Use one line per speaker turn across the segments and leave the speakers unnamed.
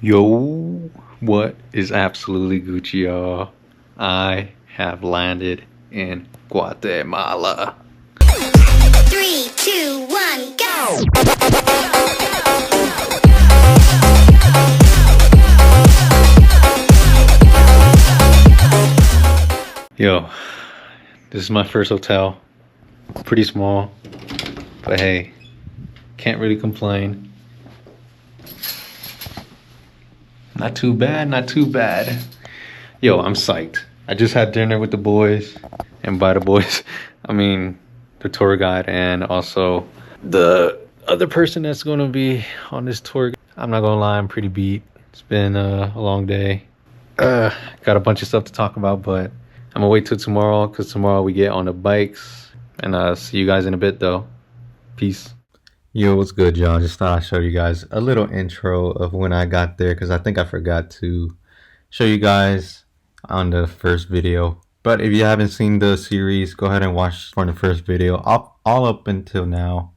Yo, what is absolutely Gucci, y'all? I have landed in Guatemala.
3, 2, 1, go!
Yo, this is my first hotel. Pretty small, but hey, can't really complain. Not too bad, not too bad. Yo, I'm psyched. I just had dinner with the boys, and by the boys, I mean the tour guide and also the other person that's gonna be on this tour. I'm not gonna lie, I'm pretty beat. It's been a long day. Got a bunch of stuff to talk about, but I'm gonna wait till tomorrow because tomorrow we get on the bikes. And see you guys in a bit though. Peace. Yo, what's good, y'all? Just thought I'd show you guys a little intro of when I got there because I think I forgot to show you guys on the first video. But if you haven't seen the series, go ahead and watch from the first video all up until now.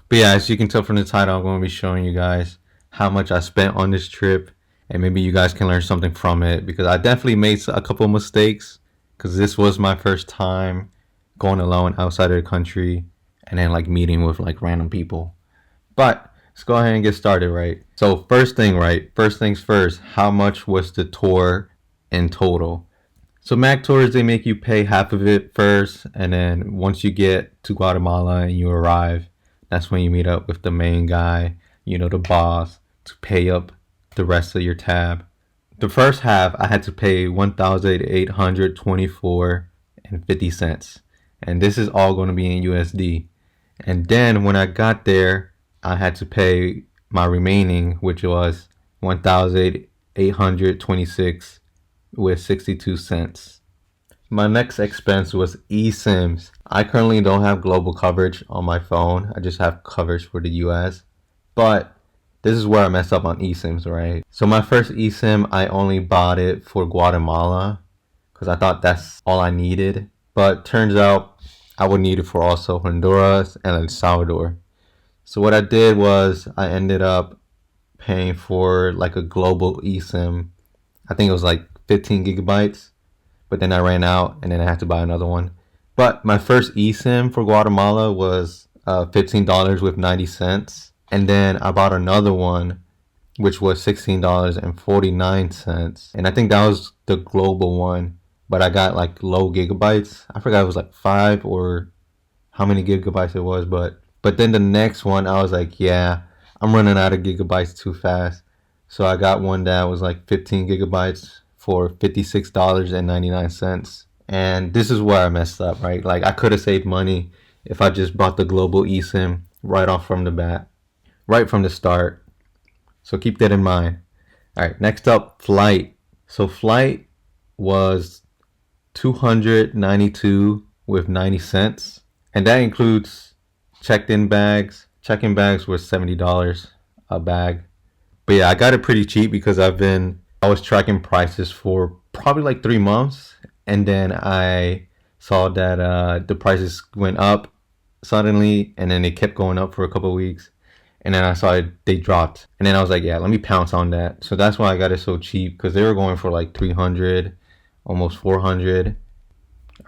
But yeah, as you can tell from the title, I'm going to be showing you guys how much I spent on this trip, and maybe you guys can learn something from it because I definitely made a couple of mistakes because this was my first time going alone outside of the country and then like meeting with like random people. But let's go ahead and get started, right? So first things first, how much was the tour in total? So Mac tours, they make you pay half of it first, and then once you get to Guatemala and you arrive, that's when you meet up with the main guy, you know, the boss, to pay up the rest of your tab. The first half, I had to pay $1,824.50, and this is all going to be in USD. And then when I got there, I had to pay my remaining, which was $1,826 with 62 cents. My next expense was eSIMs. I currently don't have global coverage on my phone. I just have coverage for the US. But this is where I messed up on eSIMs, right? So my first eSIM, I only bought it for Guatemala because I thought that's all I needed. But turns out I would need it for also Honduras and El Salvador. So what I did was I ended up paying for like a global eSIM. I think it was like 15 gigabytes, but then I ran out and then I had to buy another one. But my first eSIM for Guatemala was $15 with 90 cents. And then I bought another one, which was $16.49. And I think that was the global one, but I got like low gigabytes. I forgot it was like 5 or how many gigabytes it was, but then the next one I was like, yeah, I'm running out of gigabytes too fast. So I got one that was like 15 gigabytes for $56.99. And this is where I messed up, right? Like I could have saved money if I just bought the global eSIM right off from the bat, right from the start. So keep that in mind. All right, next up, flight. So flight was $292 with 90 cents. And that includes checked-in bags. Check-in bags were $70 a bag. But yeah, I got it pretty cheap because I was tracking prices for probably like 3 months, and then I saw that the prices went up suddenly, and then they kept going up for a couple of weeks, and then I saw they dropped, and then I was like, yeah, let me pounce on that. So that's why I got it so cheap, because they were going for like 300, almost 400.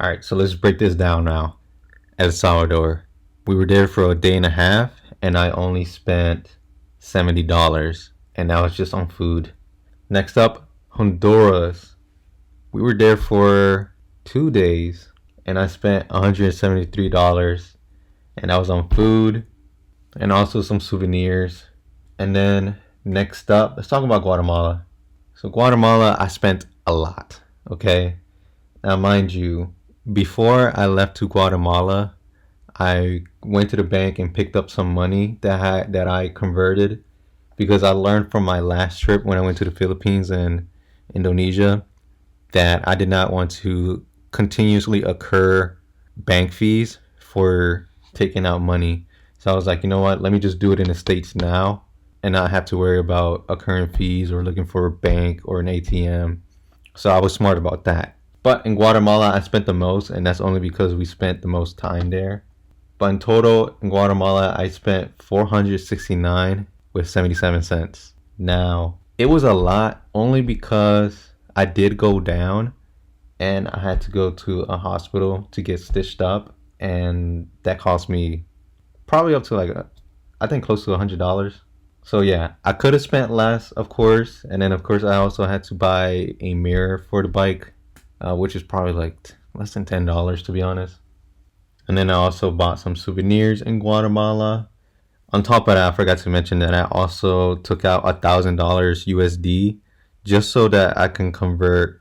All right, so let's break this down now. El Salvador, we were there for a day and a half, and I only spent $70, and that was just on food. Next up, Honduras. We were there for 2 days, and I spent $173, and that was on food and also some souvenirs. And then next up, let's talk about Guatemala. So Guatemala, I spent a lot, okay? Now mind you, before I left to Guatemala, I went to the bank and picked up some money that I converted because I learned from my last trip when I went to the Philippines and Indonesia that I did not want to continuously occur bank fees for taking out money. So I was like, you know what, let me just do it in the States now and not have to worry about occurring fees or looking for a bank or an ATM. So I was smart about that. But in Guatemala, I spent the most, and that's only because we spent the most time there. But in total, in Guatemala, I spent $469 with 77 cents. Now, It was a lot only because I did go down and I had to go to a hospital to get stitched up, and that cost me probably up to like I think close to $100. So yeah, I could have spent less, of course, and then of course I also had to buy a mirror for the bike, which is probably like less than $10 to be honest. And then I also bought some souvenirs in Guatemala. On top of that, I forgot to mention that I also took out $1,000 USD just so that I can convert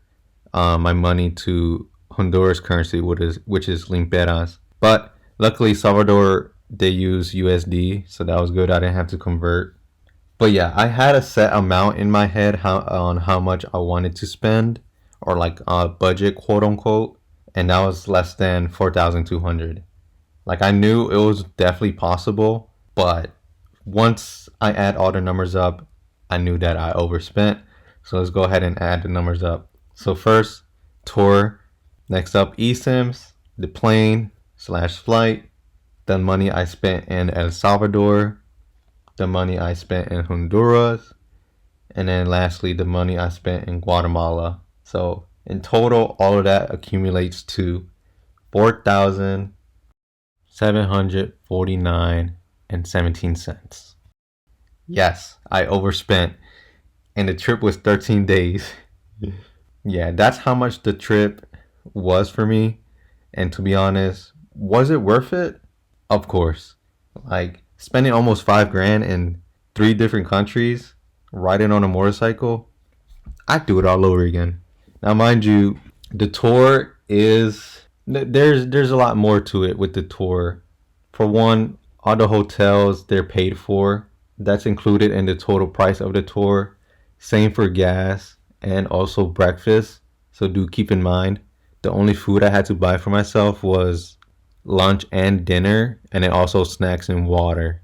my money to Honduras currency, which is limperas. But luckily, Salvador they use USD, so that was good. I didn't have to convert. But yeah, I had a set amount in my head on how much I wanted to spend, or like a budget, quote unquote, and that was less than 4,200. Like I knew it was definitely possible, but once I add all the numbers up, I knew that I overspent. So let's go ahead and add the numbers up. So first, tour. Next up, eSIMs, the plane slash flight, the money I spent in El Salvador, the money I spent in Honduras, and then lastly, the money I spent in Guatemala. So in total, all of that accumulates to 4,749 and 17 cents. Yes, I overspent, and the trip was 13 days. Yeah, that's how much the trip was for me. And to be honest, was it worth it? Of course. Like spending almost 5 grand in three different countries, riding on a motorcycle, I'd do it all over again. Now, mind you, the tour is there's a lot more to it with the tour. For one, all the hotels they're paid for. That's included in the total price of the tour. Same for gas and also breakfast. So do keep in mind the only food I had to buy for myself was lunch and dinner, and then also snacks and water.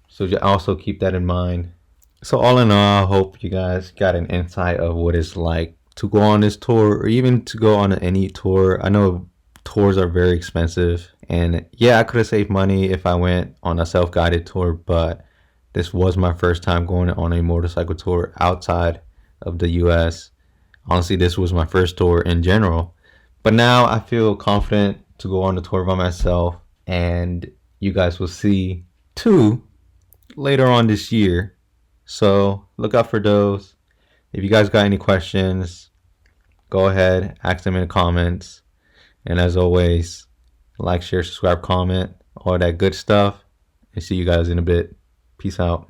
So just also keep that in mind. So all in all, I hope you guys got an insight of what it's like to go on this tour or even to go on any tour. I know tours are very expensive, and yeah, I could have saved money if I went on a self-guided tour, but this was my first time going on a motorcycle tour outside of the US. Honestly, this was my first tour in general. But now I feel confident to go on the tour by myself, and you guys will see too later on this year. So look out for those. If you guys got any questions, go ahead, ask them in the comments. And as always, like, share, subscribe, comment, all that good stuff. And see you guys in a bit. Peace out.